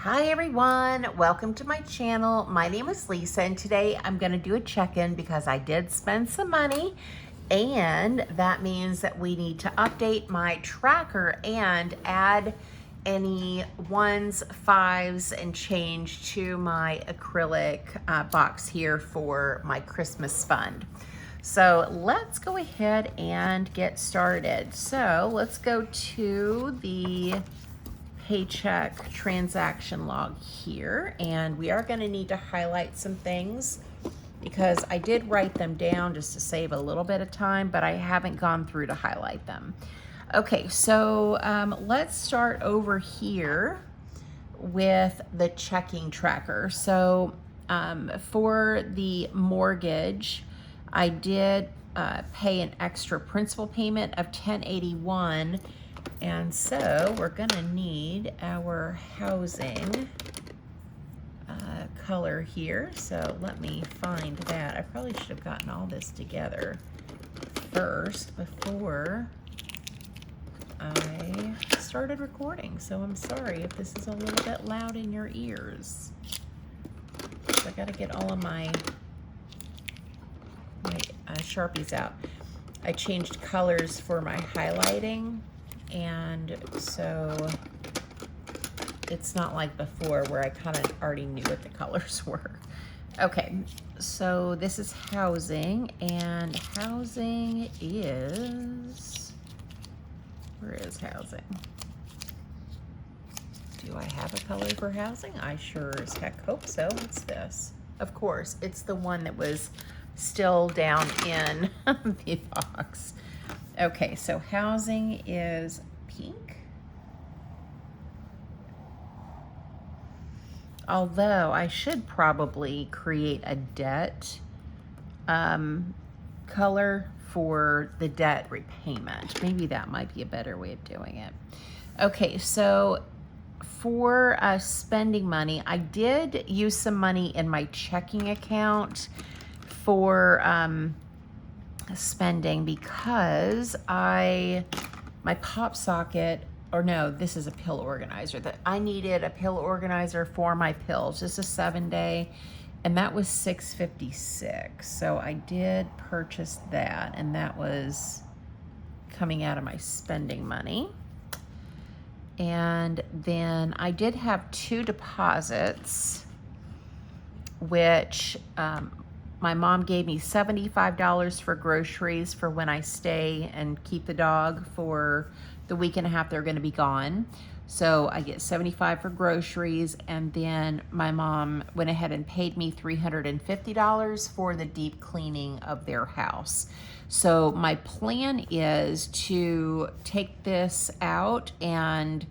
Hi everyone, welcome to my channel. My name is Lisa and today I'm going to do a check-in because I did spend some money and that means that we need to update my tracker and add any ones, fives, and change to my acrylic box here for my Christmas fund. So let's go ahead and get started. So let's go to the paycheck transaction log here, and we are going to need to highlight some things because I did write them down just to save a little bit of time, but I haven't gone through to highlight them. Okay, so let's start over here with the checking tracker. So for the mortgage, I did pay an extra principal payment of $10.81. And so we're gonna need our housing color here. So let me find that. I probably should have gotten all this together first before I started recording. So I'm sorry if this is a little bit loud in your ears. So I gotta get all of my Sharpies out. I changed colors for my highlighting, and so it's not like before where I kind of already knew what the colors were. Okay, so this is housing, and housing is, where is housing? Do I have a color for housing? I sure as heck hope so. What's this? Of course, it's the one that was still down in the box. Okay, so housing is pink. Although I should probably create a debt color for the debt repayment. Maybe that might be a better way of doing it. Okay, so for spending money, I did use some money in my checking account for spending because my pop socket, or no, this is a pill organizer, that I needed a pill organizer for my pills, just a 7-day, and that was $6.56. So I did purchase that, and that was coming out of my spending money. And then I did have 2 deposits, which my mom gave me $75 for groceries for when I stay and keep the dog for the week and a half they're going to be gone. So I get $75 for groceries, and then my mom went ahead and paid me $350 for the deep cleaning of their house. So my plan is to take this out and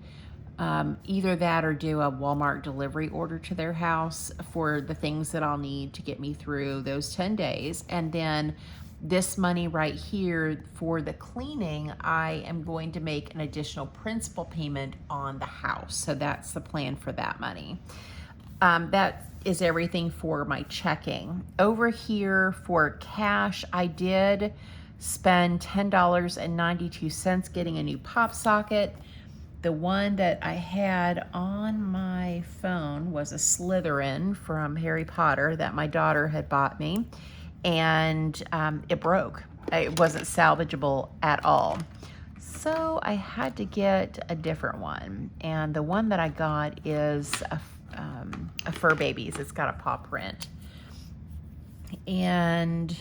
either that or do a Walmart delivery order to their house for the things that I'll need to get me through those 10 days. And then this money right here for the cleaning, I am going to make an additional principal payment on the house. So that's the plan for that money. That is everything for my checking. Over here for cash, I did spend $10.92 getting a new pop socket. The one that I had on my phone was a Slytherin from Harry Potter that my daughter had bought me, and it broke. It wasn't salvageable at all. So I had to get a different one, and the one that I got is a Fur Babies. It's got a paw print. And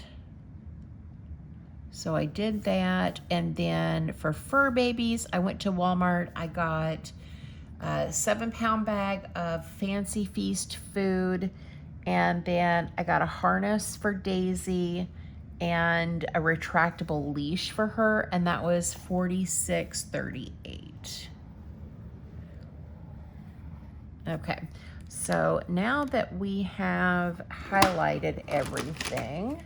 so I did that, and then for Fur Babies, I went to Walmart. I got a 7-pound bag of Fancy Feast food, and then I got a harness for Daisy and a retractable leash for her, and that was $46.38. Okay, so now that we have highlighted everything,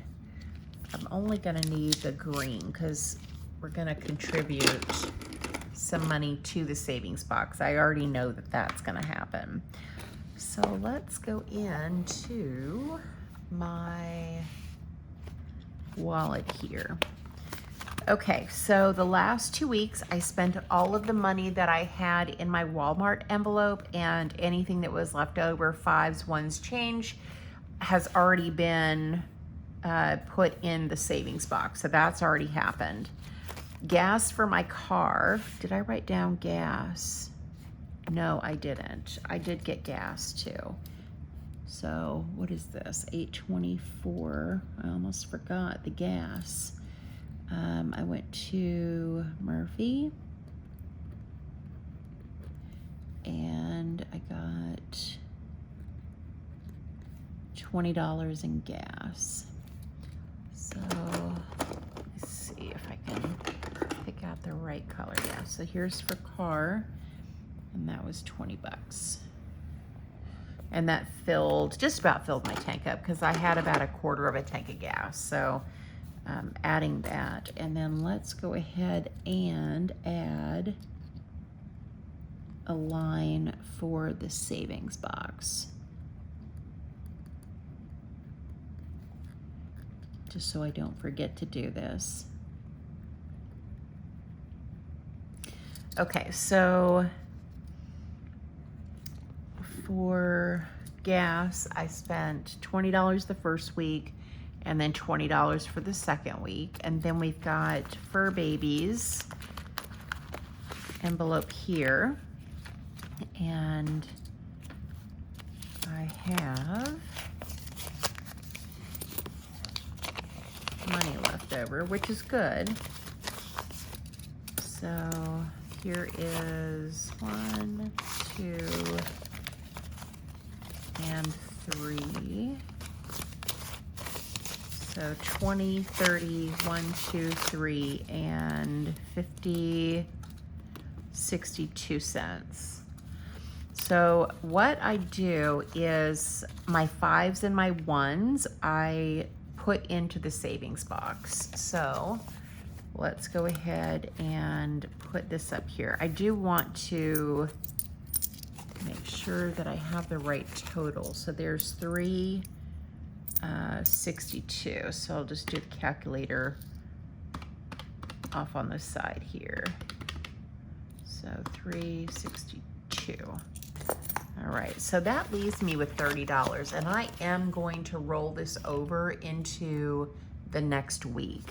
I'm only going to need the green because we're going to contribute some money to the savings box. I already know that that's going to happen. So let's go into my wallet here. Okay, so the last 2 weeks I spent all of the money that I had in my Walmart envelope, and anything that was left over, fives, ones, change, has already been put in the savings box. So that's already happened. Gas for my car. Did I write down gas? No, I didn't. I did get gas too. So what is this? $8.24. I almost forgot the gas. I went to Murphy and I got $20 in gas. So let's see if I can pick out the right color. Yeah, so here's for car, and that was 20 bucks. And that just about filled my tank up because I had about a quarter of a tank of gas. So adding that, and then let's go ahead and add a line for the savings box, just so I don't forget to do this. Okay, so for gas, I spent $20 the first week, and then $20 for the second week. And then we've got Fur Babies envelope here. And I have money left over, which is good. So here is 1, 2, and 3. So 20, 30, 1, 2, 3, and 50, 62 cents. So what I do is my fives and my ones I put into the savings box. So let's go ahead and put this up here. I do want to make sure that I have the right total. So there's 362. So I'll just do the calculator off on the side here. So 362. All right, so that leaves me with $30, and I am going to roll this over into the next week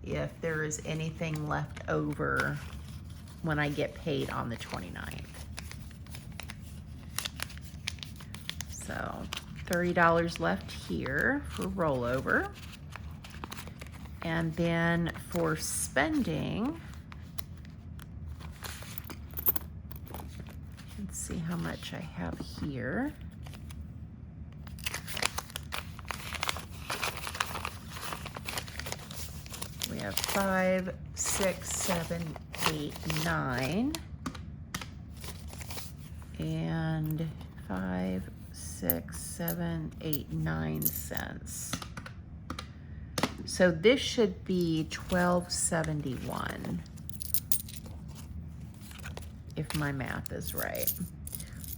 if there is anything left over when I get paid on the 29th. So $30 left here for rollover. And then for spending, let's see how much I have here. We have 5, 6, 7, 8, 9, and 5, 6, 7, 8, 9 cents. So this should be $12.71 if my math is right.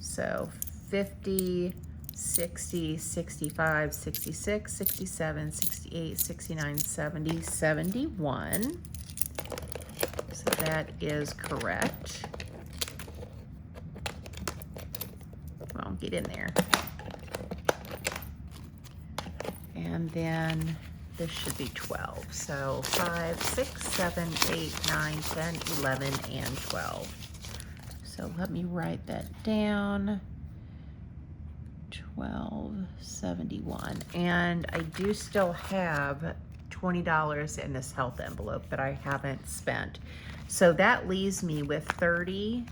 So 50, 60, 65, 66, 67, 68, 69, 70, 71. So that is correct. Well, get in there. And then this should be 12. So 5, 6, 7, 8, 9, 10, 11, and 12. So let me write that down. $12.71. And I do still have $20 in this health envelope that I haven't spent. So that leaves me with 30,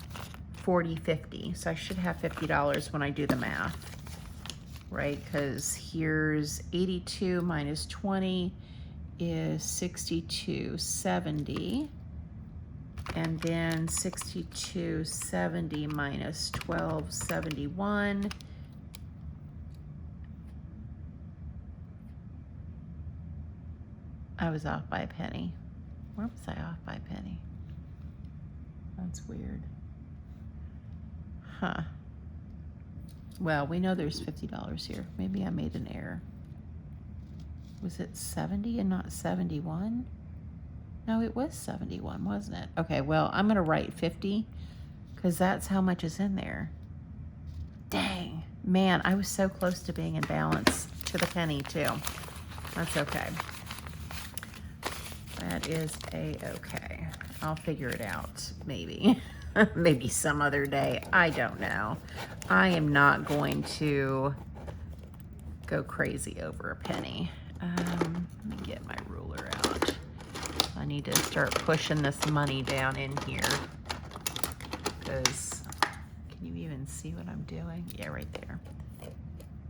40, 50. So I should have $50 when I do the math, right? Because here's 82 minus 20 is 62.70. And then 62.70 minus 12.71. I was off by a penny. Where was I off by a penny? That's weird. Huh. Well, we know there's $50 here. Maybe I made an error. Was it 70 and not 71? No, it was 71, wasn't it? Okay, well, I'm going to write 50 because that's how much is in there. Dang. Man, I was so close to being in balance to the penny, too. That's okay. That is a-okay. I'll figure it out, maybe. Maybe some other day. I don't know. I am not going to go crazy over a penny. Let me get my ruler out. I need to start pushing this money down in here. Because, can you even see what I'm doing? Yeah, right there.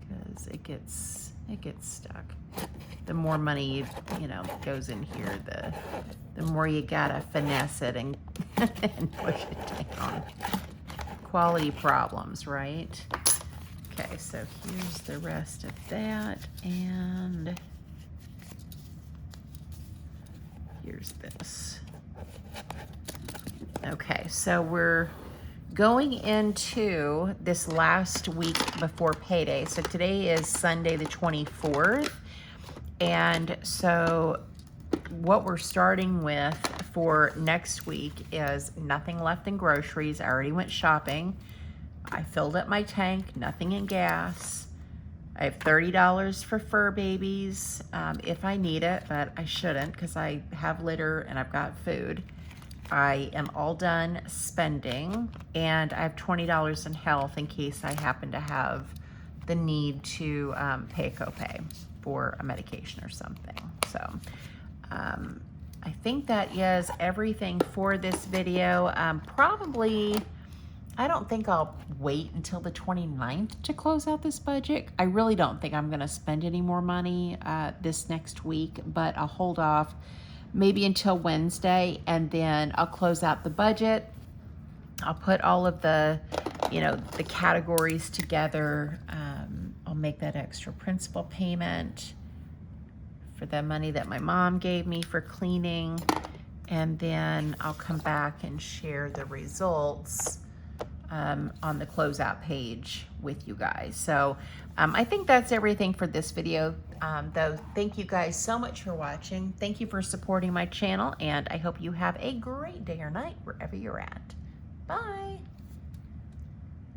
Because it gets stuck. The more money you know goes in here, the more you gotta finesse it and and push it down. Quality problems, right? Okay, so here's the rest of that, and here's this. Okay, so we're going into this last week before payday. So today is Sunday the 24th. And so what we're starting with for next week is nothing left in groceries. I already went shopping. I filled up my tank, nothing in gas. I have $30 for fur babies if I need it, but I shouldn't because I have litter and I've got food. I am all done spending, and I have $20 in health in case I happen to have the need to pay a copay for a medication or something. So I think that is everything for this video. Probably, I don't think I'll wait until the 29th to close out this budget. I really don't think I'm gonna spend any more money this next week, but I'll hold off maybe until Wednesday, and then I'll close out the budget. I'll put all of the, you know, the categories together. I'll make that extra principal payment for the money that my mom gave me for cleaning, and then I'll come back and share the results on the closeout page with you guys. So I think that's everything for this video. Though, thank you guys so much for watching. Thank you for supporting my channel, and I hope you have a great day or night wherever you're at. Bye.